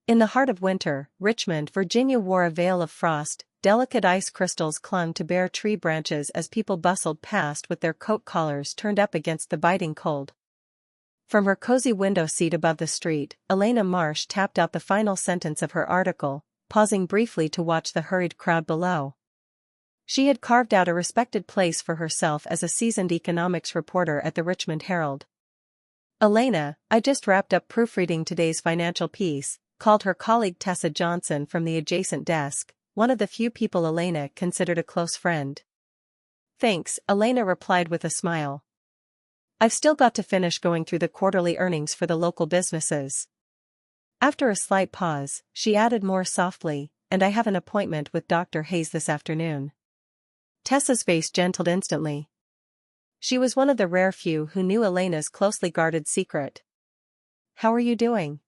In the heart of winter, Richmond, Virginia wore a veil of frost. Delicate ice crystals clung to bare tree branches as people bustled past with their coat collars turned up against the biting cold. From her cozy window seat above the street, Elena Marsh tapped out the final sentence of her article, pausing briefly to watch the hurried crowd below. She had carved out a respected place for herself as a seasoned economics reporter at the Richmond Herald. "Elena, I just wrapped up proofreading today's financial piece," called her colleague Tessa Johnson from the adjacent desk, one of the few people Elena considered a close friend. "Thanks," Elena replied with a smile. "I've still got to finish going through the quarterly earnings for the local businesses." After a slight pause, she added more softly, "And I have an appointment with Dr. Hayes this afternoon." Tessa's face gentled instantly. She was one of the rare few who knew Elena's closely guarded secret. "How are you doing?"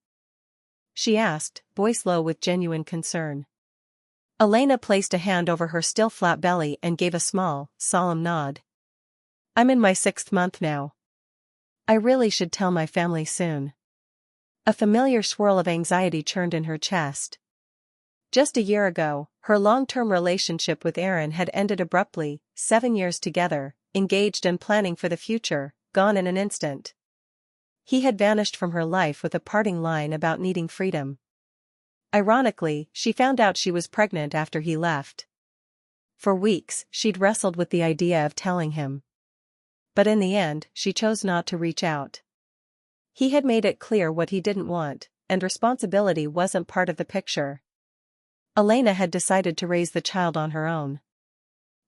she asked, voice low with genuine concern. Elena placed a hand over her still flat belly and gave a small, solemn nod. "I'm in my 6th month now. I really should tell my family soon." A familiar swirl of anxiety churned in her chest. Just a year ago, her long-term relationship with Aaron had ended abruptly, 7 years together, engaged and planning for the future, gone in an instant. He had vanished from her life with a parting line about needing freedom. Ironically, she found out she was pregnant after he left. For weeks, she'd wrestled with the idea of telling him. But in the end, she chose not to reach out. He had made it clear what he didn't want, and responsibility wasn't part of the picture. Elena had decided to raise the child on her own.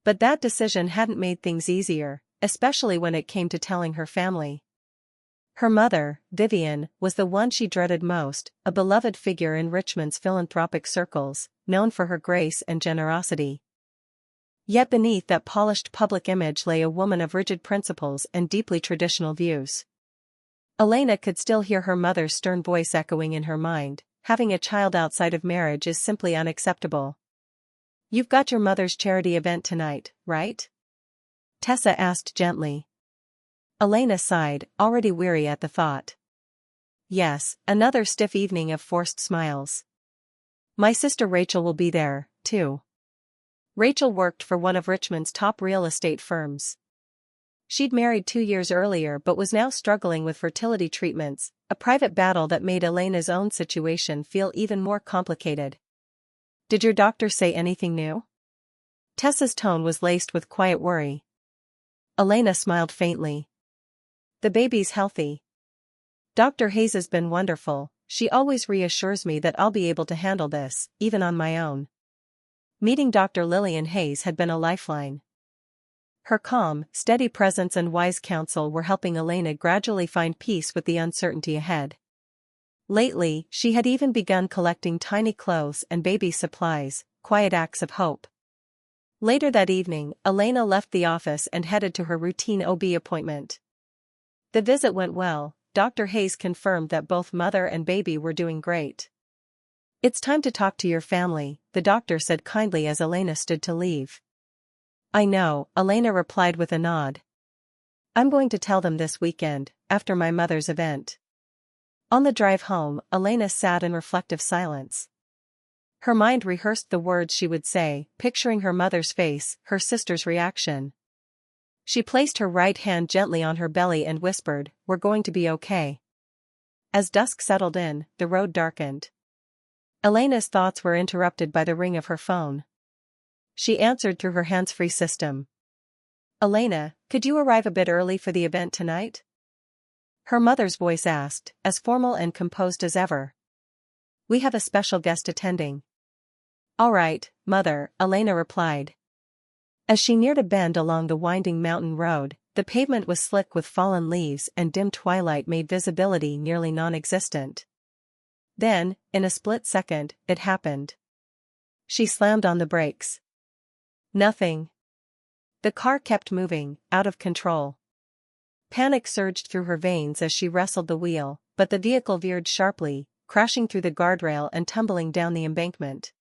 But that decision hadn't made things easier, especially when it came to telling her family. Her mother, Vivian, was the one she dreaded most, a beloved figure in Richmond's philanthropic circles, known for her grace and generosity. Yet beneath that polished public image lay a woman of rigid principles and deeply traditional views. Elena could still hear her mother's stern voice echoing in her mind, "Having a child outside of marriage is simply unacceptable." "You've got your mother's charity event tonight, right?" Tessa asked gently. Elena sighed, already weary at the thought. "Yes," another stiff evening of forced smiles. "My sister Rachel will be there, too." Rachel worked for one of Richmond's top real estate firms. She'd married 2 years earlier but was now struggling with fertility treatments, a private battle that made Elena's own situation feel even more complicated. "Did your doctor say anything new?" Tessa's tone was laced with quiet worry. Elena smiled faintly. "The baby's healthy. Dr. Hayes has been wonderful. She always reassures me that I'll be able to handle this, even on my own." Meeting Dr. Lillian Hayes had been a lifeline. Her calm, steady presence and wise counsel were helping Elena gradually find peace with the uncertainty ahead. Lately, she had even begun collecting tiny clothes and baby supplies, quiet acts of hope. Later that evening, Elena left the office and headed to her routine OB appointment. The visit went well. Dr. Hayes confirmed that both mother and baby were doing great. "It's time to talk to your family," the doctor said kindly as Elena stood to leave. "I know," Elena replied with a nod. "I'm going to tell them this weekend, after my mother's event." On the drive home, Elena sat in reflective silence. Her mind rehearsed the words she would say, picturing her mother's face, her sister's reaction. She placed her right hand gently on her belly and whispered, "We're going to be okay." As dusk settled in, the road darkened. Elena's thoughts were interrupted by the ring of her phone. She answered through her hands-free system. "Elena, could you arrive a bit early for the event tonight?" Her mother's voice asked, as formal and composed as ever. "We have a special guest attending." "All right, Mother," Elena replied. As she neared a bend along the winding mountain road, the pavement was slick with fallen leaves and dim twilight made visibility nearly non-existent. Then, in a split second, it happened. She slammed on the brakes. Nothing. The car kept moving, out of control. Panic surged through her veins as she wrestled the wheel, but the vehicle veered sharply, crashing through the guardrail and tumbling down the embankment.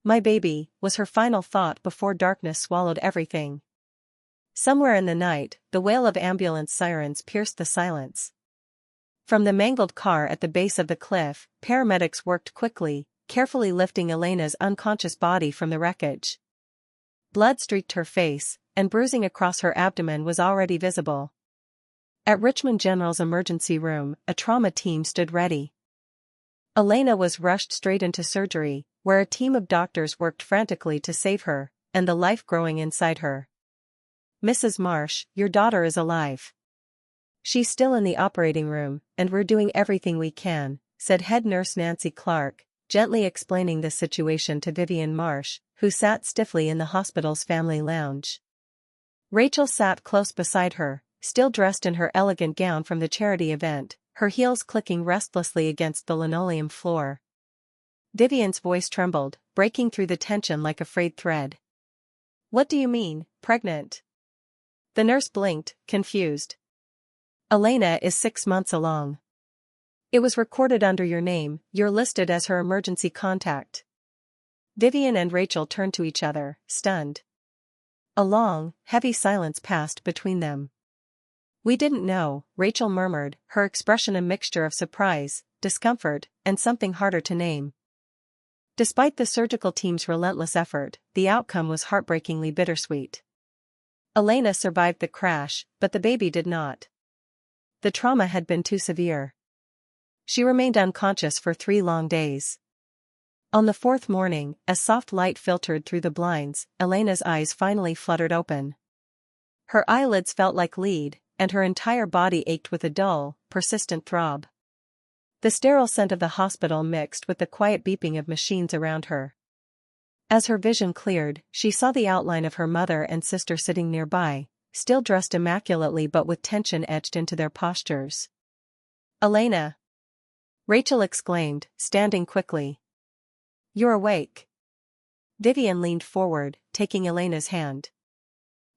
"My baby," was her final thought before darkness swallowed everything. Somewhere in the night, the wail of ambulance sirens pierced the silence. From the mangled car at the base of the cliff, paramedics worked quickly, carefully lifting Elena's unconscious body from the wreckage. Blood streaked her face, and bruising across her abdomen was already visible. At Richmond General's emergency room, a trauma team stood ready. Elena was rushed straight into surgery, where a team of doctors worked frantically to save her, and the life growing inside her. "Mrs. Marsh, your daughter is alive. She's still in the operating room, and we're doing everything we can," said head nurse Nancy Clark, gently explaining the situation to Vivian Marsh, who sat stiffly in the hospital's family lounge. Rachel sat close beside her, still dressed in her elegant gown from the charity event, her heels clicking restlessly against the linoleum floor. Vivian's voice trembled, breaking through the tension like a frayed thread. "What do you mean, pregnant?" The nurse blinked, confused. "Elena is 6 months along. It was recorded under your name, you're listed as her emergency contact." Vivian and Rachel turned to each other, stunned. A long, heavy silence passed between them. "We didn't know," Rachel murmured, her expression a mixture of surprise, discomfort, and something harder to name. Despite the surgical team's relentless effort, the outcome was heartbreakingly bittersweet. Elena survived the crash, but the baby did not. The trauma had been too severe. She remained unconscious for 3 long days. On the 4th morning, as soft light filtered through the blinds, Elena's eyes finally fluttered open. Her eyelids felt like lead, and her entire body ached with a dull, persistent throb. The sterile scent of the hospital mixed with the quiet beeping of machines around her. As her vision cleared, she saw the outline of her mother and sister sitting nearby, still dressed immaculately but with tension etched into their postures. "Elena!" Rachel exclaimed, standing quickly. "You're awake." Vivian leaned forward, taking Elena's hand.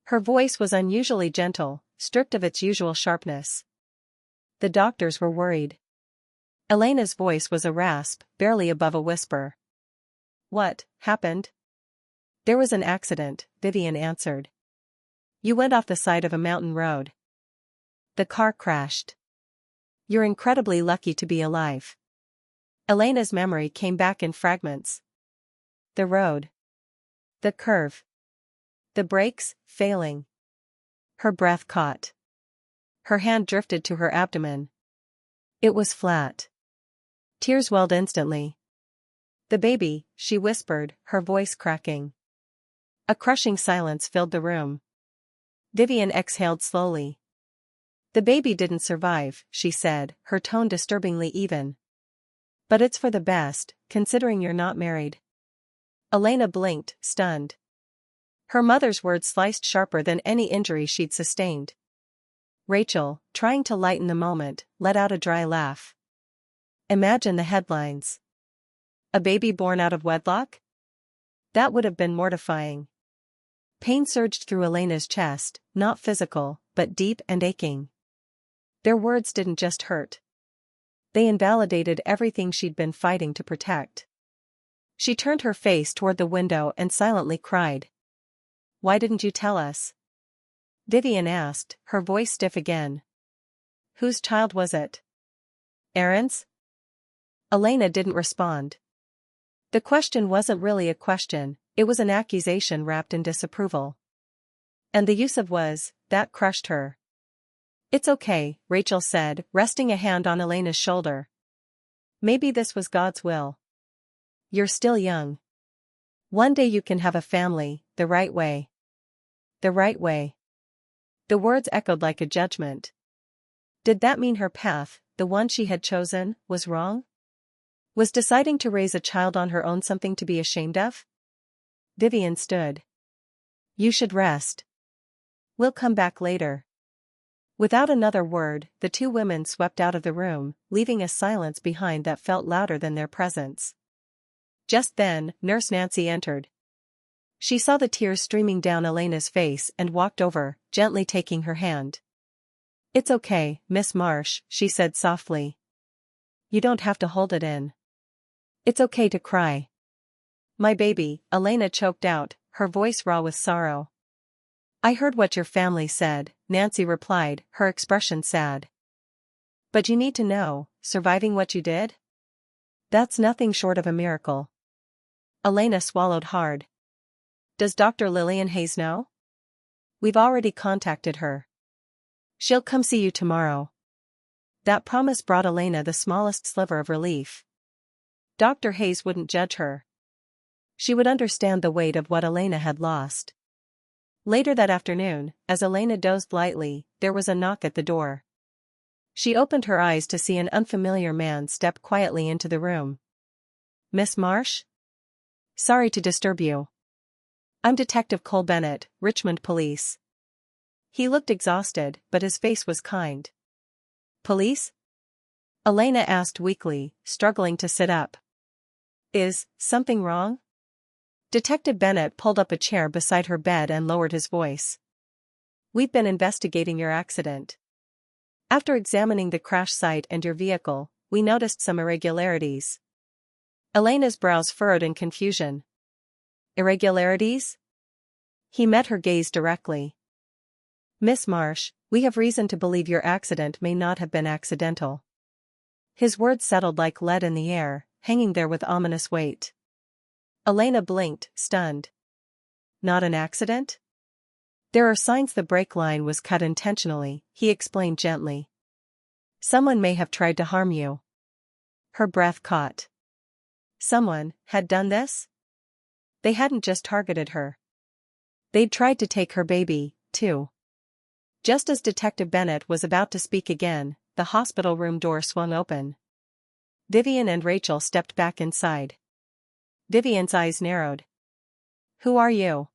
Her voice was unusually gentle, stripped of its usual sharpness. "The doctors were worried." Elena's voice was a rasp, barely above a whisper. "What happened?" "There was an accident," Vivian answered. "You went off the side of a mountain road. The car crashed. You're incredibly lucky to be alive." Elena's memory came back in fragments. The road. The curve. The brakes, failing. Her breath caught. Her hand drifted to her abdomen. It was flat. Tears welled instantly. "The baby," she whispered, her voice cracking. A crushing silence filled the room. Vivian exhaled slowly. "The baby didn't survive," she said, her tone disturbingly even. "But it's for the best, considering you're not married." Elena blinked, stunned. Her mother's words sliced sharper than any injury she'd sustained. Rachel, trying to lighten the moment, let out a dry laugh. "Imagine the headlines. A baby born out of wedlock? That would have been mortifying." Pain surged through Elena's chest, not physical, but deep and aching. Their words didn't just hurt. They invalidated everything she'd been fighting to protect. She turned her face toward the window and silently cried. "Why didn't you tell us?" Vivian asked, her voice stiff again. "Whose child was it? Aaron's?" Elena didn't respond. The question wasn't really a question, it was an accusation wrapped in disapproval. And the use of "was" that crushed her. "It's okay," Rachel said, resting a hand on Elena's shoulder. "Maybe this was God's will. You're still young. One day you can have a family, the right way." The right way. The words echoed like a judgment. Did that mean her path, the one she had chosen, was wrong? Was deciding to raise a child on her own something to be ashamed of? Vivian stood. "You should rest. We'll come back later." Without another word, the two women swept out of the room, leaving a silence behind that felt louder than their presence. Just then, Nurse Nancy entered. She saw the tears streaming down Elena's face and walked over, gently taking her hand. "It's okay, Miss Marsh," she said softly. "You don't have to hold it in. It's okay to cry." "My baby," Elena choked out, her voice raw with sorrow. "I heard what your family said," Nancy replied, her expression sad. But you need to know, surviving what you did? That's nothing short of a miracle. Elena swallowed hard. Does Dr. Lillian Hayes know? We've already contacted her. She'll come see you tomorrow. That promise brought Elena the smallest sliver of relief. Dr. Hayes wouldn't judge her. She would understand the weight of what Elena had lost. Later that afternoon, as Elena dozed lightly, there was a knock at the door. She opened her eyes to see an unfamiliar man step quietly into the room. Miss Marsh? Sorry to disturb you. I'm Detective Cole Bennett, Richmond Police. He looked exhausted, but his face was kind. Police? Elena asked weakly, struggling to sit up. Is something wrong? Detective Bennett pulled up a chair beside her bed and lowered his voice. We've been investigating your accident. After examining the crash site and your vehicle, we noticed some irregularities. Elena's brows furrowed in confusion. Irregularities? He met her gaze directly. Miss Marsh, we have reason to believe your accident may not have been accidental. His words settled like lead in the air, hanging there with ominous weight. Elena blinked, stunned. Not an accident? There are signs the brake line was cut intentionally, he explained gently. Someone may have tried to harm you. Her breath caught. Someone had done this? They hadn't just targeted her. They'd tried to take her baby, too. Just as Detective Bennett was about to speak again, the hospital room door swung open. Vivian and Rachel stepped back inside. Vivian's eyes narrowed. Who are you?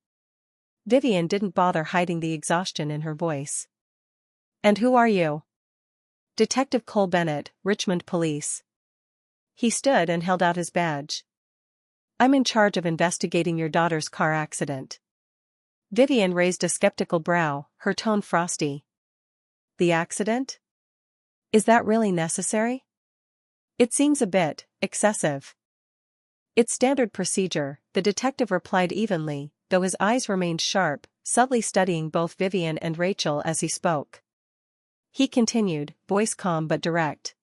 Vivian didn't bother hiding the exhaustion in her voice. And who are you? Detective Cole Bennett, Richmond Police. He stood and held out his badge. I'm in charge of investigating your daughter's car accident. Vivian raised a skeptical brow, her tone frosty. The accident? Is that really necessary? It seems a bit excessive. It's standard procedure, the detective replied evenly, though his eyes remained sharp, subtly studying both Vivian and Rachel as he spoke. He continued, voice calm but direct.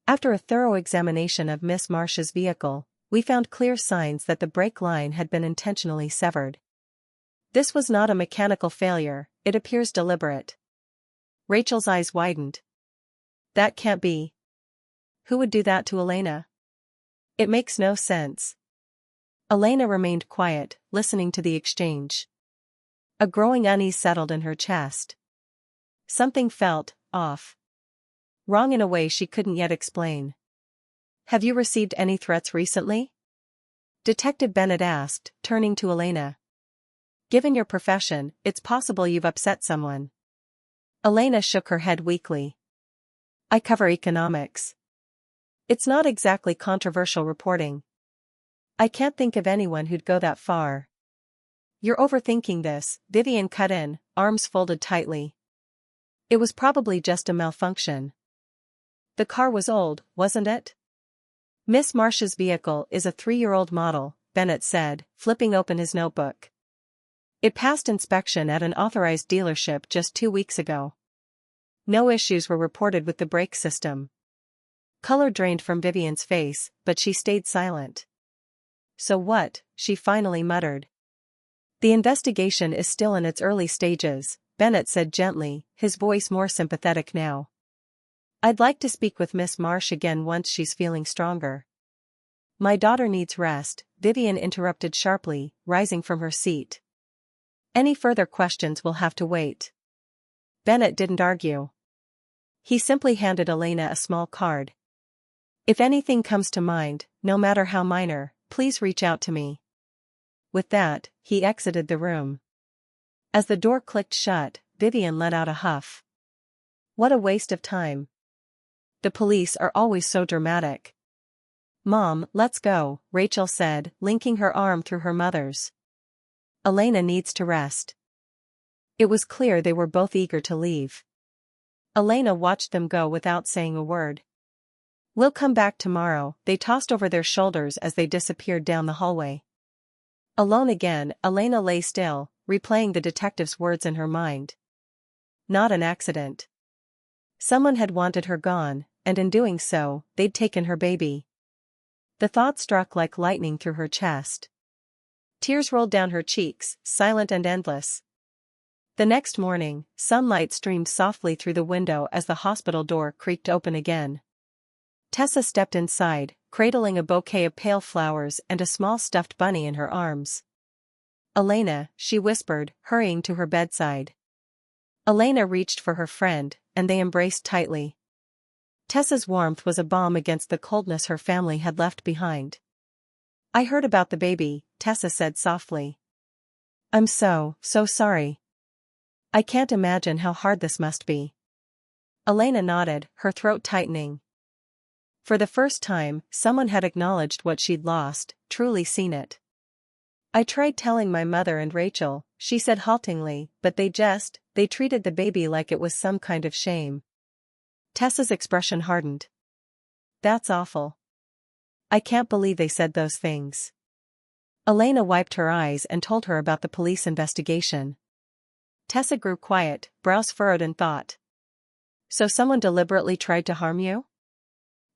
After a thorough examination of Miss Marsh's vehicle, we found clear signs that the brake line had been intentionally severed. This was not a mechanical failure, it appears deliberate. Rachel's eyes widened. That can't be. Who would do that to Elena? It makes no sense. Elena remained quiet, listening to the exchange. A growing unease settled in her chest. Something felt off. Wrong in a way she couldn't yet explain. Have you received any threats recently? Detective Bennett asked, turning to Elena. Given your profession, it's possible you've upset someone. Elena shook her head weakly. I cover economics. It's not exactly controversial reporting. I can't think of anyone who'd go that far. You're overthinking this, Vivian cut in, arms folded tightly. It was probably just a malfunction. The car was old, wasn't it? Miss Marsh's vehicle is a 3-year-old model, Bennett said, flipping open his notebook. It passed inspection at an authorized dealership just 2 weeks ago. No issues were reported with the brake system. Color drained from Vivian's face, but she stayed silent. So what? She finally muttered. The investigation is still in its early stages, Bennett said gently, his voice more sympathetic now. I'd like to speak with Miss Marsh again once she's feeling stronger. My daughter needs rest, Vivian interrupted sharply, rising from her seat. Any further questions will have to wait. Bennett didn't argue. He simply handed Elena a small card. If anything comes to mind, no matter how minor, please reach out to me. With that, he exited the room. As the door clicked shut, Vivian let out a huff. What a waste of time. The police are always so dramatic. Mom, let's go, Rachel said, linking her arm through her mother's. Elena needs to rest. It was clear they were both eager to leave. Elena watched them go without saying a word. We'll come back tomorrow, they tossed over their shoulders as they disappeared down the hallway. Alone again, Elena lay still, replaying the detective's words in her mind. Not an accident. Someone had wanted her gone, and in doing so, they'd taken her baby. The thought struck like lightning through her chest. Tears rolled down her cheeks, silent and endless. The next morning, sunlight streamed softly through the window as the hospital door creaked open again. Tessa stepped inside, cradling a bouquet of pale flowers and a small stuffed bunny in her arms. "Elena," she whispered, hurrying to her bedside. Elena reached for her friend, and they embraced tightly. Tessa's warmth was a balm against the coldness her family had left behind. "I heard about the baby," Tessa said softly. "I'm so sorry. I can't imagine how hard this must be." Elena nodded, her throat tightening. For the first time, someone had acknowledged what she'd lost, truly seen it. "I tried telling my mother and Rachel," she said haltingly, "but they treated the baby like it was some kind of shame." Tessa's expression hardened. "That's awful. I can't believe they said those things." Elena wiped her eyes and told her about the police investigation. Tessa grew quiet, brows furrowed in thought. "So someone deliberately tried to harm you?"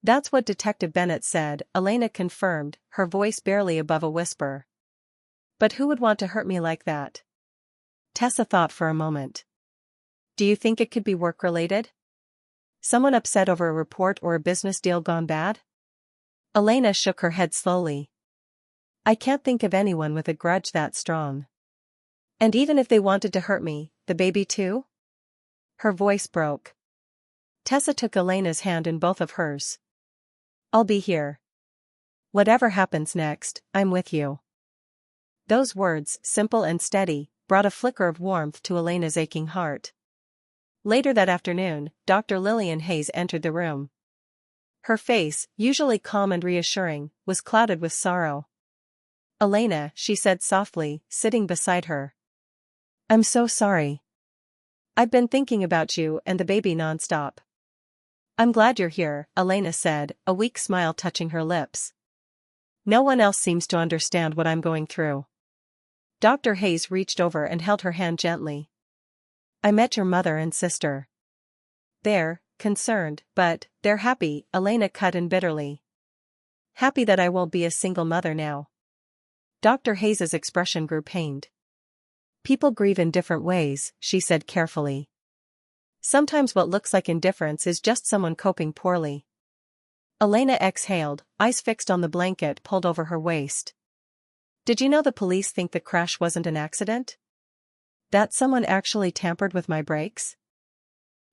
"That's what Detective Bennett said," Elena confirmed, her voice barely above a whisper. "But who would want to hurt me like that?" Tessa thought for a moment. "Do you think it could be work-related? Someone upset over a report or a business deal gone bad?" Elena shook her head slowly. "I can't think of anyone with a grudge that strong. And even if they wanted to hurt me, the baby too?" Her voice broke. Tessa took Elena's hand in both of hers. "I'll be here. Whatever happens next, I'm with you." Those words, simple and steady, brought a flicker of warmth to Elena's aching heart. Later that afternoon, Dr. Lillian Hayes entered the room. Her face, usually calm and reassuring, was clouded with sorrow. "Elena," she said softly, sitting beside her. "I'm so sorry. I've been thinking about you and the baby nonstop." "I'm glad you're here," Elena said, a weak smile touching her lips. "No one else seems to understand what I'm going through." Dr. Hayes reached over and held her hand gently. "I met your mother and sister. They're concerned, but they're happy," Elena cut in bitterly. "Happy that I won't be a single mother now." Dr. Hayes's expression grew pained. "People grieve in different ways," she said carefully. "Sometimes what looks like indifference is just someone coping poorly." Elena exhaled, eyes fixed on the blanket pulled over her waist. "Did you know the police think the crash wasn't an accident? That someone actually tampered with my brakes?"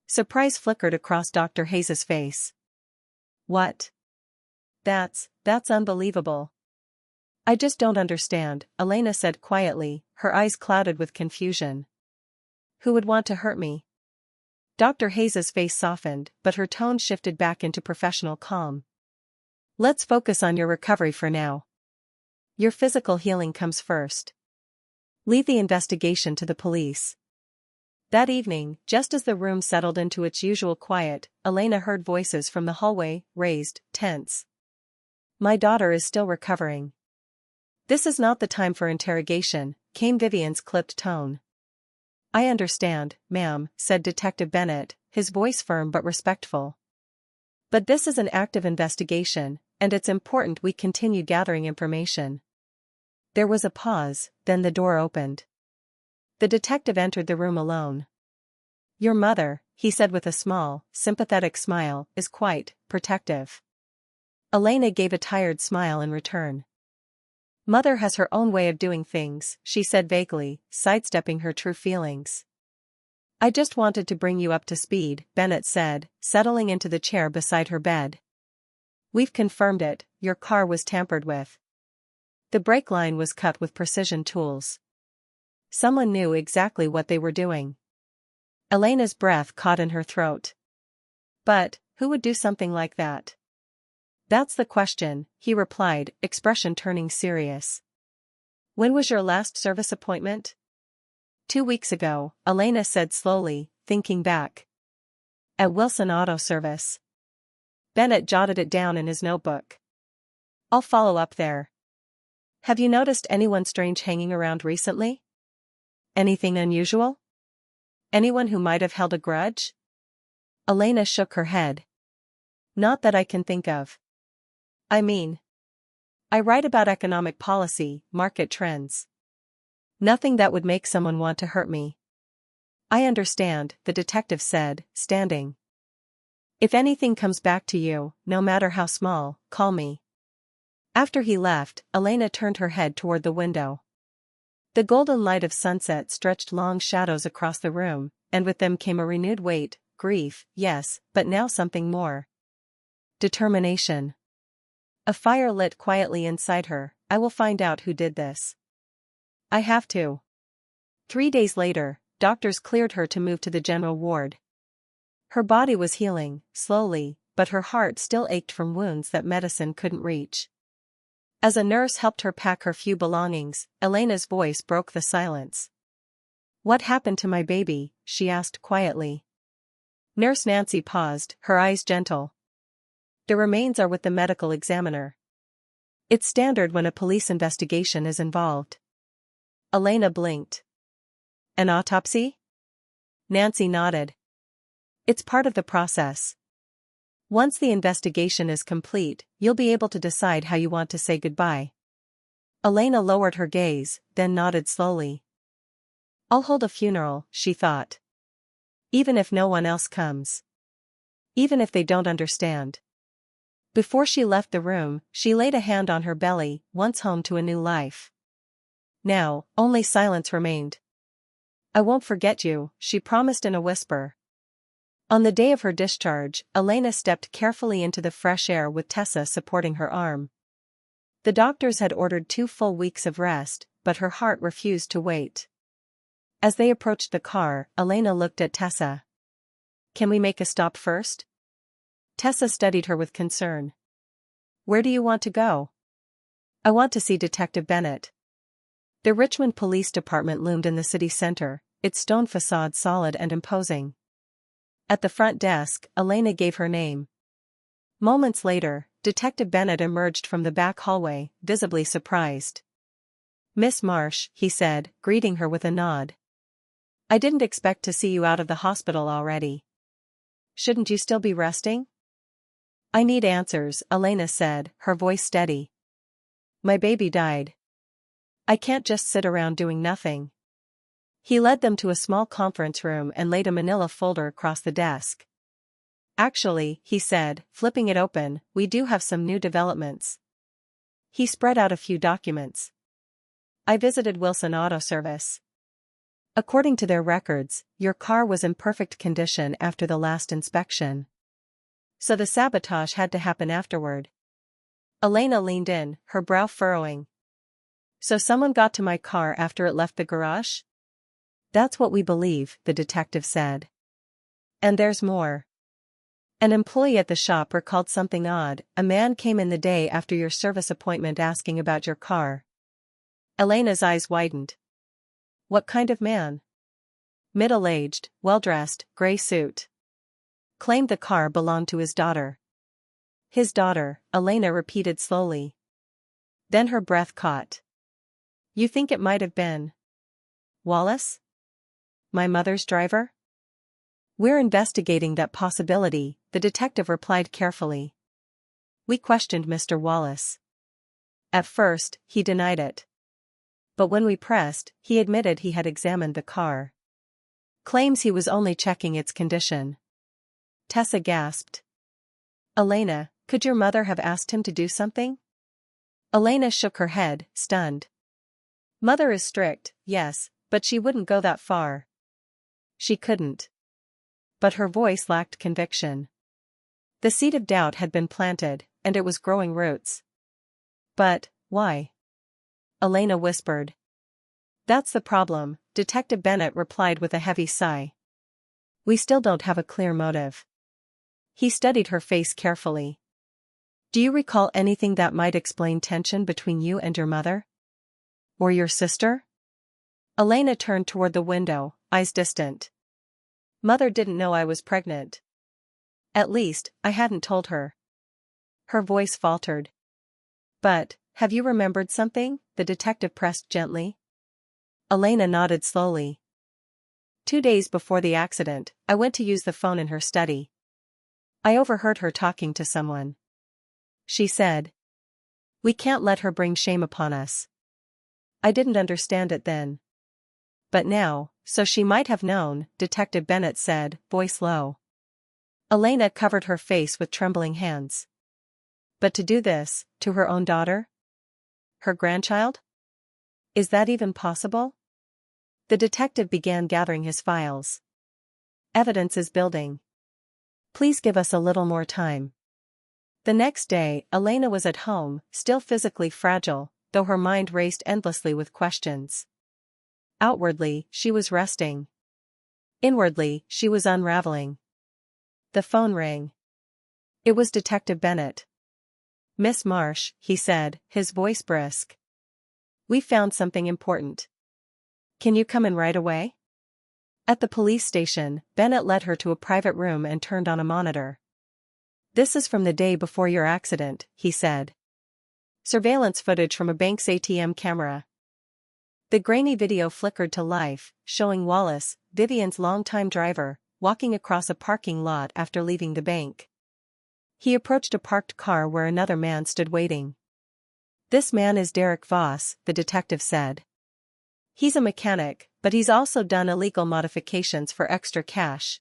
Surprise flickered across Dr. Hayes's face. "What? That's unbelievable." "I just don't understand," Elena said quietly, her eyes clouded with confusion. "Who would want to hurt me?" Dr. Hayes's face softened, but her tone shifted back into professional calm. "Let's focus on your recovery for now. Your physical healing comes first. Leave the investigation to the police." That evening, just as the room settled into its usual quiet, Elena heard voices from the hallway, raised, tense. "My daughter is still recovering." "This is not the time for interrogation," came Vivian's clipped tone. "I understand, ma'am," said Detective Bennett, his voice firm but respectful. "But this is an active investigation, and it's important we continue gathering information." There was a pause, then the door opened. The detective entered the room alone. "Your mother," he said with a small, sympathetic smile, "is quite protective." Elena gave a tired smile in return. "Mother has her own way of doing things," she said vaguely, sidestepping her true feelings. "I just wanted to bring you up to speed," Bennett said, settling into the chair beside her bed. "We've confirmed it, your car was tampered with. The brake line was cut with precision tools. Someone knew exactly what they were doing." Elena's breath caught in her throat. "But, who would do something like that?" "That's the question," he replied, expression turning serious. "When was your last service appointment?" 2 weeks ago, Elena said slowly, thinking back. "At Wilson Auto Service." Bennett jotted it down in his notebook. "I'll follow up there." "Have you noticed anyone strange hanging around recently? Anything unusual? Anyone who might have held a grudge?" Elena shook her head. Not that I can think of. I mean, I write about economic policy, market trends. Nothing that would make someone want to hurt me. I understand, the detective said, standing. If anything comes back to you, no matter how small, call me. After he left, Elena turned her head toward the window. The golden light of sunset stretched long shadows across the room, and with them came a renewed weight, grief, yes, but now something more. Determination. A fire lit quietly inside her. I will find out who did this. I have to. 3 days later, doctors cleared her to move to the general ward. Her body was healing, slowly, but her heart still ached from wounds that medicine couldn't reach. As a nurse helped her pack her few belongings, Elena's voice broke the silence. What happened to my baby? She asked quietly. Nurse Nancy paused, her eyes gentle. The remains are with the medical examiner. It's standard when a police investigation is involved. Elena blinked. An autopsy? Nancy nodded. It's part of the process. Once the investigation is complete, you'll be able to decide how you want to say goodbye. Elena lowered her gaze, then nodded slowly. I'll hold a funeral, she thought. Even if no one else comes. Even if they don't understand. Before she left the room, she laid a hand on her belly, once home to a new life. Now, only silence remained. I won't forget you, she promised in a whisper. On the day of her discharge, Elena stepped carefully into the fresh air with Tessa supporting her arm. The doctors had ordered 2 full weeks of rest, but her heart refused to wait. As they approached the car, Elena looked at Tessa. Can we make a stop first? Tessa studied her with concern. Where do you want to go? I want to see Detective Bennett. The Richmond Police Department loomed in the city center, its stone facade solid and imposing. At the front desk, Elena gave her name. Moments later, Detective Bennett emerged from the back hallway, visibly surprised. Miss Marsh, he said, greeting her with a nod. I didn't expect to see you out of the hospital already. Shouldn't you still be resting? I need answers, Elena said, her voice steady. My baby died. I can't just sit around doing nothing. He led them to a small conference room and laid a manila folder across the desk. Actually, he said, flipping it open, we do have some new developments. He spread out a few documents. I visited Wilson Auto Service. According to their records, your car was in perfect condition after the last inspection. So the sabotage had to happen afterward. Elena leaned in, her brow furrowing. So someone got to my car after it left the garage? That's what we believe, the detective said. And there's more. An employee at the shop recalled something odd. A man came in the day after your service appointment asking about your car. Elena's eyes widened. What kind of man? Middle-aged, well-dressed, gray suit. Claimed the car belonged to his daughter. His daughter, Elena repeated slowly. Then her breath caught. You think it might have been Wallace? My mother's driver? We're investigating that possibility, the detective replied carefully. We questioned Mr. Wallace. At first, he denied it. But when we pressed, he admitted he had examined the car. Claims he was only checking its condition. Tessa gasped. Elena, could your mother have asked him to do something? Elena shook her head, stunned. Mother is strict, yes, but she wouldn't go that far. She couldn't. But her voice lacked conviction. The seed of doubt had been planted, and it was growing roots. But, why? Elena whispered. That's the problem, Detective Bennett replied with a heavy sigh. We still don't have a clear motive. He studied her face carefully. Do you recall anything that might explain tension between you and your mother? Or your sister? Elena turned toward the window, eyes distant. Mother didn't know I was pregnant. At least, I hadn't told her. Her voice faltered. But, have you remembered something? The detective pressed gently. Elena nodded slowly. 2 days before the accident, I went to use the phone in her study. I overheard her talking to someone. She said. We can't let her bring shame upon us. I didn't understand it then. But now, so she might have known, Detective Bennett said, voice low. Elena covered her face with trembling hands. But to do this, to her own daughter? Her grandchild? Is that even possible? The detective began gathering his files. Evidence is building. Please give us a little more time. The next day, Elena was at home, still physically fragile, though her mind raced endlessly with questions. Outwardly, she was resting. Inwardly, she was unraveling. The phone rang. It was Detective Bennett. Miss Marsh, he said, his voice brisk. We found something important. Can you come in right away? At the police station, Bennett led her to a private room and turned on a monitor. This is from the day before your accident, he said. Surveillance footage from a bank's ATM camera. The grainy video flickered to life, showing Wallace, Vivian's longtime driver, walking across a parking lot after leaving the bank. He approached a parked car where another man stood waiting. This man is Derek Voss, the detective said. He's a mechanic, but he's also done illegal modifications for extra cash.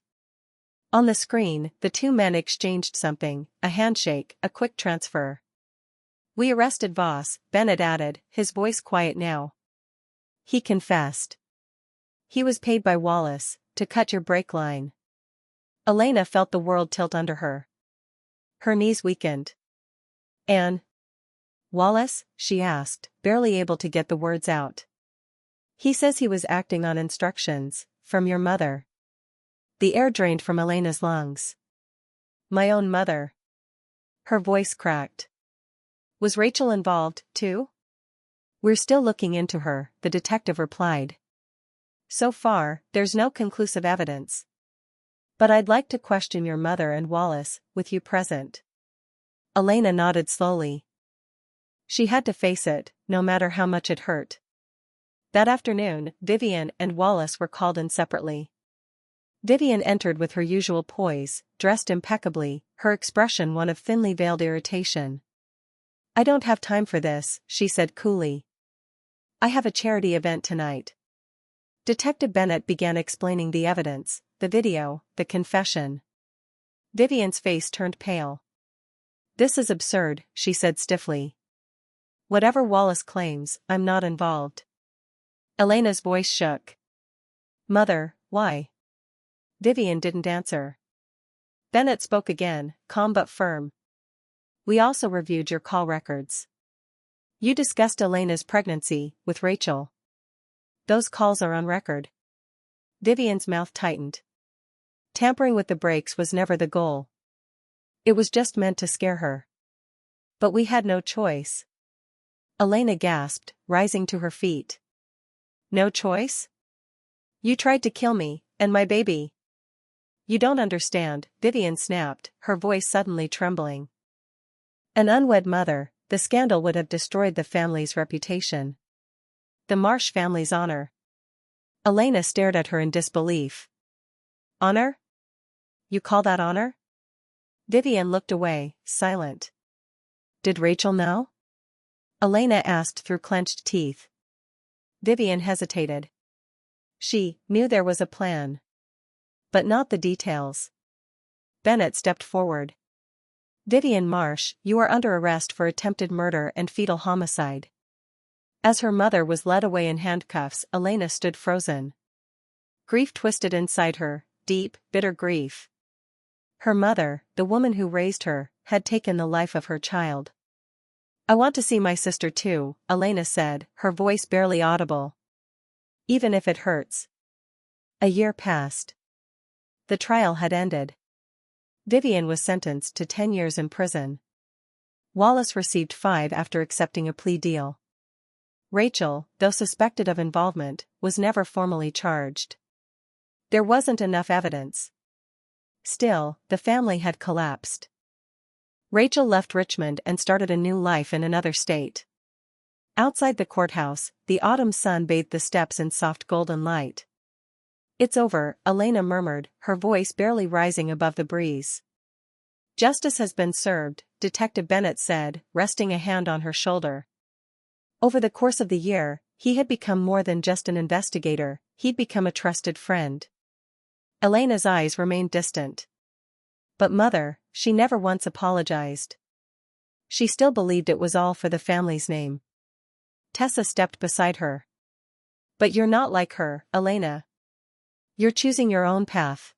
On the screen, the two men exchanged something, a handshake, a quick transfer. We arrested Voss, Bennett added, his voice quiet now. He confessed. He was paid by Wallace, to cut your brake line. Elena felt the world tilt under her. Her knees weakened. And Wallace? She asked, barely able to get the words out. He says he was acting on instructions, from your mother. The air drained from Elena's lungs. My own mother. Her voice cracked. Was Rachel involved, too? We're still looking into her, the detective replied. So far, there's no conclusive evidence. But I'd like to question your mother and Wallace, with you present. Elena nodded slowly. She had to face it, no matter how much it hurt. That afternoon, Vivian and Wallace were called in separately. Vivian entered with her usual poise, dressed impeccably, her expression one of thinly veiled irritation. I don't have time for this, she said coolly. I have a charity event tonight. Detective Bennett began explaining the evidence, the video, the confession. Vivian's face turned pale. This is absurd, she said stiffly. Whatever Wallace claims, I'm not involved. Elena's voice shook. Mother, why? Vivian didn't answer. Bennett spoke again, calm but firm. We also reviewed your call records. You discussed Elena's pregnancy, with Rachel. Those calls are on record. Vivian's mouth tightened. Tampering with the brakes was never the goal. It was just meant to scare her. But we had no choice. Elena gasped, rising to her feet. No choice? You tried to kill me, and my baby. You don't understand, Vivian snapped, her voice suddenly trembling. An unwed mother, the scandal would have destroyed the family's reputation. The Marsh family's honor. Elena stared at her in disbelief. Honor? You call that honor? Vivian looked away, silent. Did Rachel know? Elena asked through clenched teeth. Vivian hesitated. She knew there was a plan. But not the details. Bennett stepped forward. Vivian Marsh, you are under arrest for attempted murder and fetal homicide. As her mother was led away in handcuffs, Elena stood frozen. Grief twisted inside her, deep, bitter grief. Her mother, the woman who raised her, had taken the life of her child. I want to see my sister too, Elena said, her voice barely audible. Even if it hurts. A year passed. The trial had ended. Vivian was sentenced to 10 years in prison. Wallace received 5 after accepting a plea deal. Rachel, though suspected of involvement, was never formally charged. There wasn't enough evidence. Still, the family had collapsed. Rachel left Richmond and started a new life in another state. Outside the courthouse, the autumn sun bathed the steps in soft golden light. It's over, Elena murmured, her voice barely rising above the breeze. Justice has been served, Detective Bennett said, resting a hand on her shoulder. Over the course of the year, he had become more than just an investigator, he'd become a trusted friend. Elena's eyes remained distant. But Mother, she never once apologized. She still believed it was all for the family's name. Tessa stepped beside her. But you're not like her, Elena. You're choosing your own path.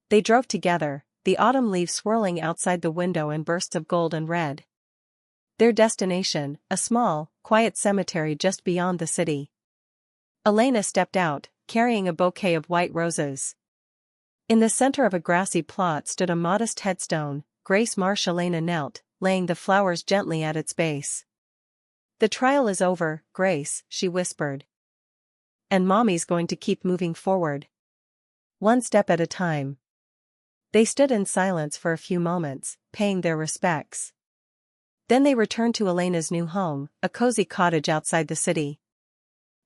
They drove together, the autumn leaves swirling outside the window in bursts of gold and red. Their destination, a small, quiet cemetery just beyond the city. Elena stepped out, carrying a bouquet of white roses. In the center of a grassy plot stood a modest headstone. Grace Marsh. Elena knelt, laying the flowers gently at its base. The trial is over, Grace, she whispered. And Mommy's going to keep moving forward. One step at a time. They stood in silence for a few moments, paying their respects. Then they returned to Elena's new home, a cozy cottage outside the city.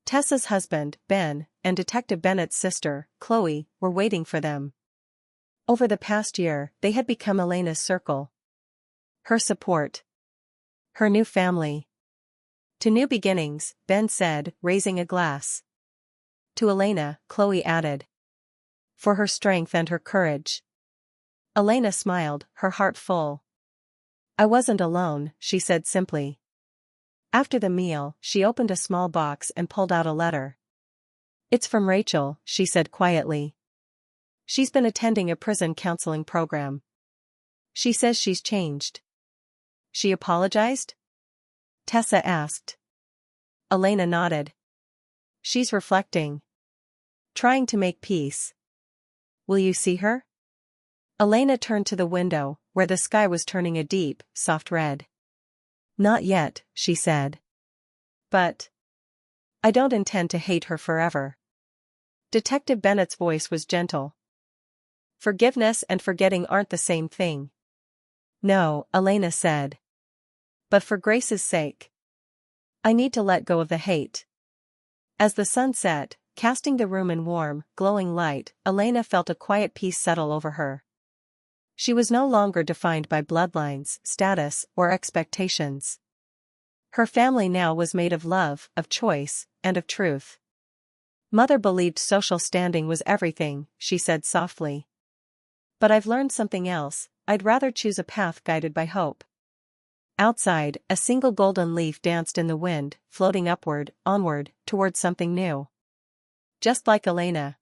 Tessa's husband, Ben, and Detective Bennett's sister, Chloe, were waiting for them. Over the past year, they had become Elena's circle. Her support. Her new family. To new beginnings, Ben said, raising a glass. To Elena, Chloe added. For her strength and her courage. Elena smiled, her heart full. I wasn't alone, she said simply. After the meal, she opened a small box and pulled out a letter. It's from Rachel, she said quietly. She's been attending a prison counseling program. She says she's changed. She apologized? Tessa asked. Elena nodded. She's reflecting. Trying to make peace. Will you see her? Elena turned to the window, where the sky was turning a deep, soft red. Not yet, she said. But I don't intend to hate her forever. Detective Bennett's voice was gentle. Forgiveness and forgetting aren't the same thing. No, Elena said. But for Grace's sake. I need to let go of the hate. As the sun set, casting the room in warm, glowing light, Elena felt a quiet peace settle over her. She was no longer defined by bloodlines, status, or expectations. Her family now was made of love, of choice, and of truth. Mother believed social standing was everything, she said softly. But I've learned something else, I'd rather choose a path guided by hope. Outside, a single golden leaf danced in the wind, floating upward, onward, toward something new. Just like Elena.